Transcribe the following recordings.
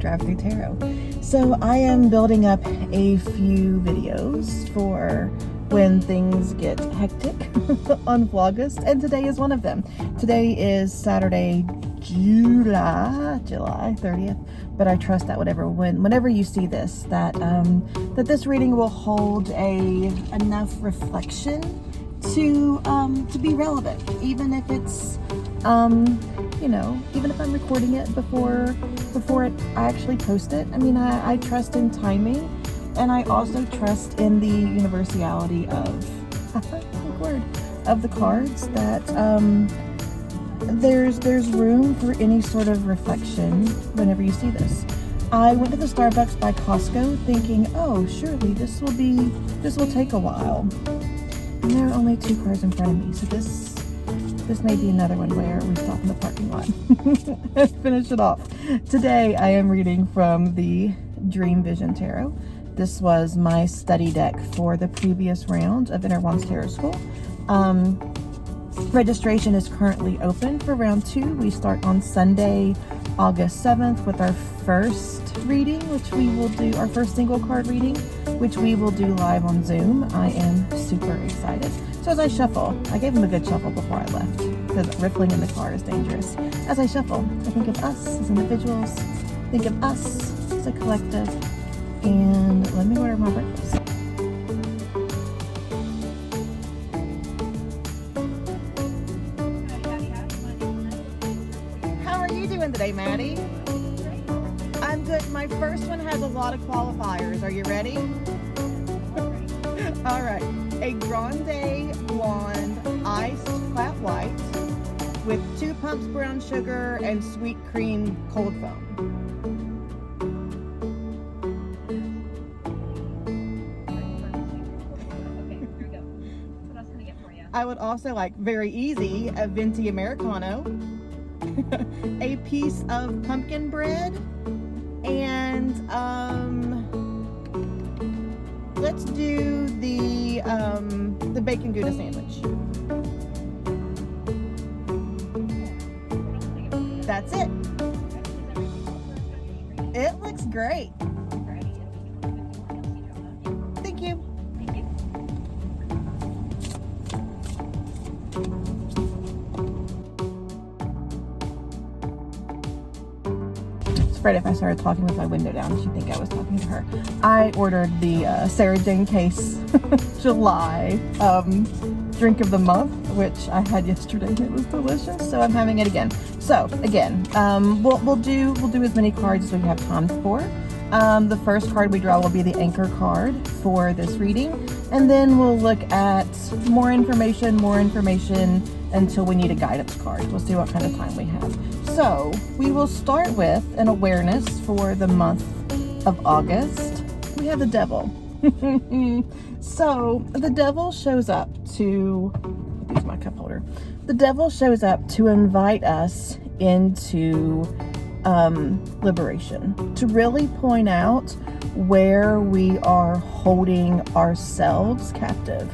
DriveThru Tarot. So I am building up a few videos for when things get hectic on Vlogust, and today is one of them. Today is Saturday, July 30th, but I trust that whenever you see this, that this reading will hold enough reflection to be relevant, even if it's even if I'm recording it before I actually post it. I mean, I trust in timing, and I also trust in the universality of the cards, that there's room for any sort of reflection whenever you see this. I went to the Starbucks by Costco thinking, oh, surely this will take a while. And there are only 2 cars in front of me, so this may be another one where we stop in the parking lot and finish it off. Today I am reading from the Dream Vision Tarot. This was my study deck for the previous round of Inner Wands Tarot School. Registration is currently open for round 2. We start on Sunday, August 7th with our first reading, which we will do, our first single card reading, which we will do live on Zoom. I am super excited. So as I shuffle, I gave him a good shuffle before I left, because riffling in the car is dangerous. As I shuffle, I think of us as individuals, think of us as a collective, and let me order my breakfast. How are you doing today, Maddie? I'm good. My first one has a lot of qualifiers. Are you ready? All right. A grande blonde iced flat white with 2 pumps brown sugar and sweet cream cold foam. Okay, here we go. What else can I get for you? I would also like, very easy, a venti Americano, a piece of pumpkin bread, and let's do the bacon Gouda sandwich. That's it. It looks great. Thank you. Afraid if I started talking with my window down, she'd think I was talking to her. I ordered the Sarah Jane Case July drink of the month, which I had yesterday. It was delicious, so I'm having it again. So again, we'll do as many cards as we have time for. The first card we draw will be the anchor card for this reading, and then we'll look at more information until we need a guidance card. We'll see what kind of time we have. So we will start with an awareness for the month of August. We have the devil. So the devil shows up to, use my cup holder. The devil shows up to invite us into liberation, to really point out where we are holding ourselves captive,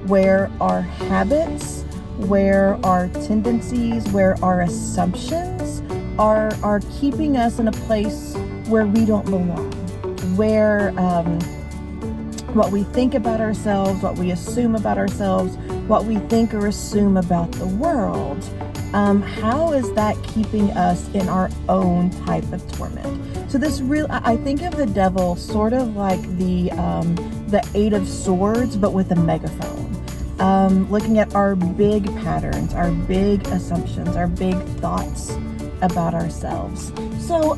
where our habits, where our tendencies, where our assumptions are keeping us in a place where we don't belong, where what we think about ourselves, what we assume about ourselves, what we think or assume about the world, how is that keeping us in our own type of torment? So I think of the devil sort of like the 8 of Swords, but with a megaphone. Looking at our big patterns, our big assumptions, our big thoughts about ourselves. So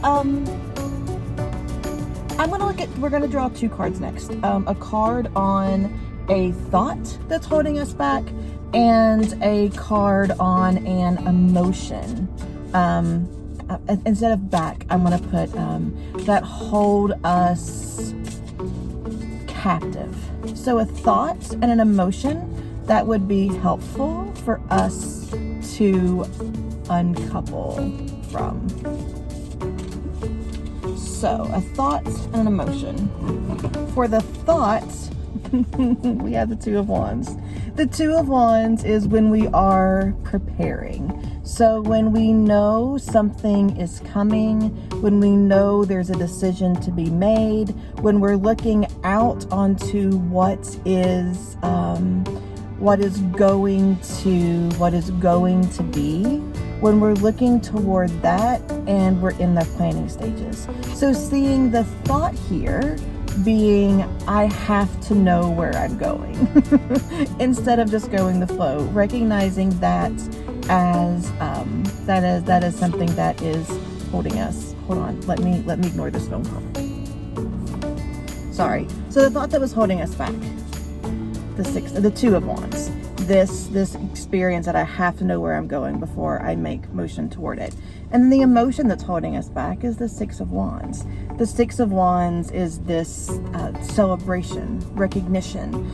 we're gonna draw 2 cards next. A card on a thought that's holding us back, and a card on an emotion. Instead of back, I'm gonna put that hold us captive. So a thought and an emotion that would be helpful for us to uncouple from. So a thought and an emotion. For the thought, we have the 2 of Wands. The 2 of Wands is when we are preparing. So when we know something is coming, when we know there's a decision to be made, when we're looking out onto what is going to be, when we're looking toward that, and we're in the planning stages. So seeing the thought here being, I have to know where I'm going instead of just going the flow, recognizing that as that is something that is holding us. Hold on, let me ignore this phone call. Sorry. So the thought that was holding us back, the Two of Wands, this experience that I have to know where I'm going before I make motion toward it. And the emotion that's holding us back is the Six of Wands. The Six of Wands is this celebration, recognition,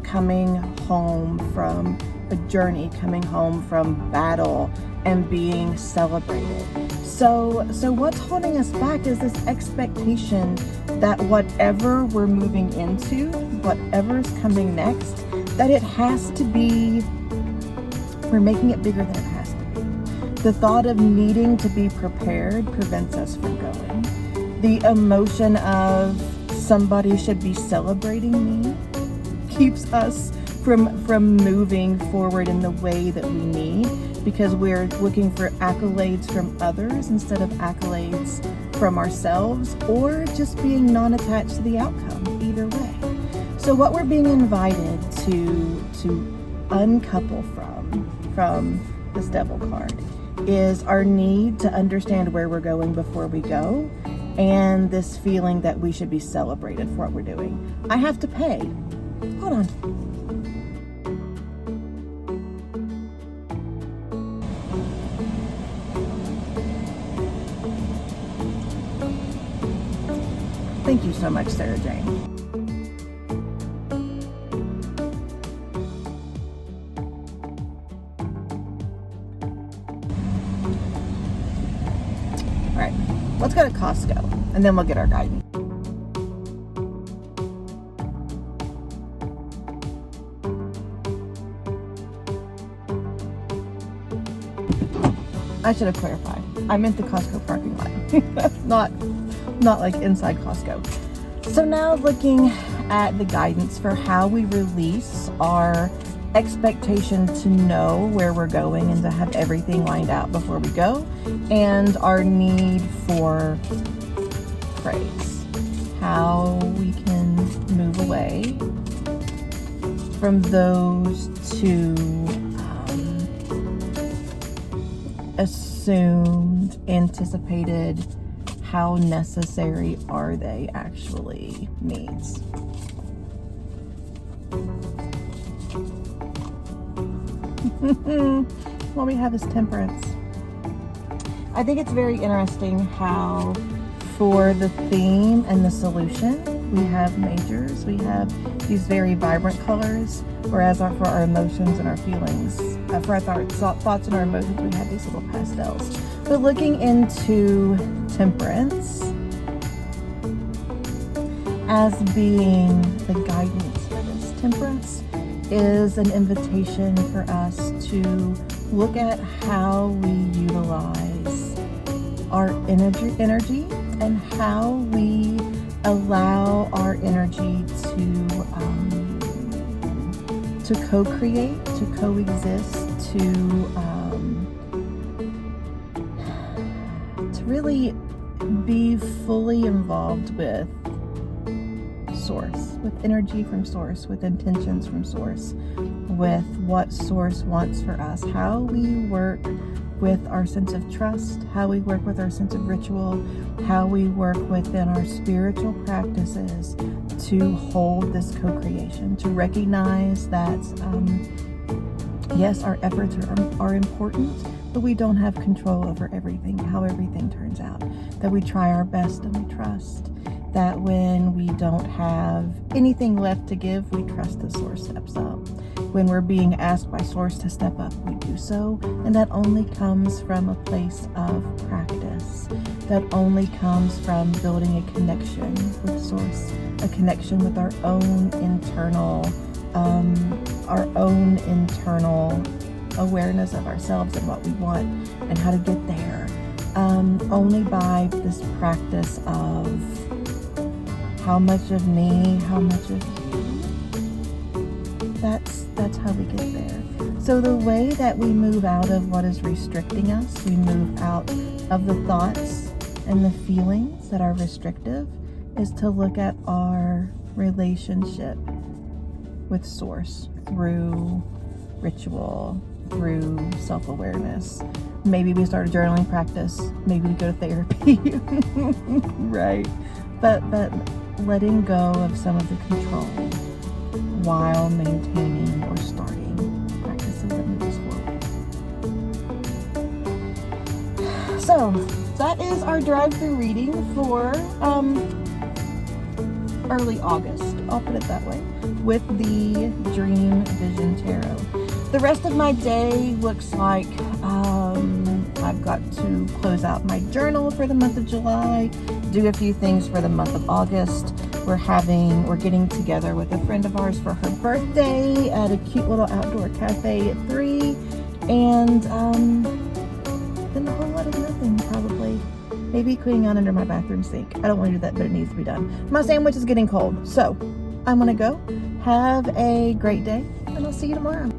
coming home from a journey, coming home from battle, and being celebrated. So what's holding us back is this expectation that whatever we're moving into, whatever's coming next, that it has to be, we're making it bigger than it has to be. The thought of needing to be prepared prevents us from going. The emotion of somebody should be celebrating me keeps us from moving forward in the way that we need, because we're looking for accolades from others instead of accolades from ourselves, or just being non-attached to the outcome, either way. So what we're being invited to uncouple from this Devil card is our need to understand where we're going before we go, and this feeling that we should be celebrated for what we're doing. I have to pay. Hold on. Thank you so much, Sarah Jane. All right, let's go to Costco, and then we'll get our guidance. I should have clarified. I meant the Costco parking lot, not like inside Costco. So now looking at the guidance for how we release our expectation to know where we're going and to have everything lined out before we go, and our need for praise. How we can move away from those two assumed, anticipated, how necessary are they actually needs. What we have is Temperance. I think it's very interesting how for the theme and the solution, we have majors, we have these very vibrant colors, whereas for our emotions and our feelings, for our thoughts and our emotions, we have these little pastels. But looking into Temperance as being the guidance for this, Temperance is an invitation for us to look at how we utilize our energy and how we allow our energy to co-create, to coexist, to really be fully involved with Source, with energy from Source, with intentions from Source, with what Source wants for us, how we work with our sense of trust, how we work with our sense of ritual, how we work within our spiritual practices to hold this co-creation, to recognize that yes, our efforts are important, but we don't have control over everything, how everything turns out, that we try our best and we trust that when we don't have anything left to give, we trust the Source steps up. When we're being asked by Source to step up, we do so. And that only comes from a place of practice. That only comes from building a connection with Source, a connection with our own internal awareness of ourselves and what we want and how to get there, only by this practice of how much of me, how much of you. That's how we get there. So the way that we move out of what is restricting us, we move out of the thoughts and the feelings that are restrictive, is to look at our relationship with Source through ritual, through self-awareness. Maybe we start a journaling practice, maybe we go to therapy, right? But letting go of some of the control while maintaining or starting practices that move us forward. So that is our drive-through reading for early August, I'll put it that way, with the Dream Vision Tarot. The rest of my day looks like I've got to close out my journal for the month of July, do a few things for the month of August. We're getting together with a friend of ours for her birthday at a cute little outdoor cafe at 3, and then a whole lot of nothing, probably. Maybe cleaning out under my bathroom sink. I don't want to do that, but it needs to be done. My sandwich is getting cold, so I'm gonna go. Have a great day, and I'll see you tomorrow.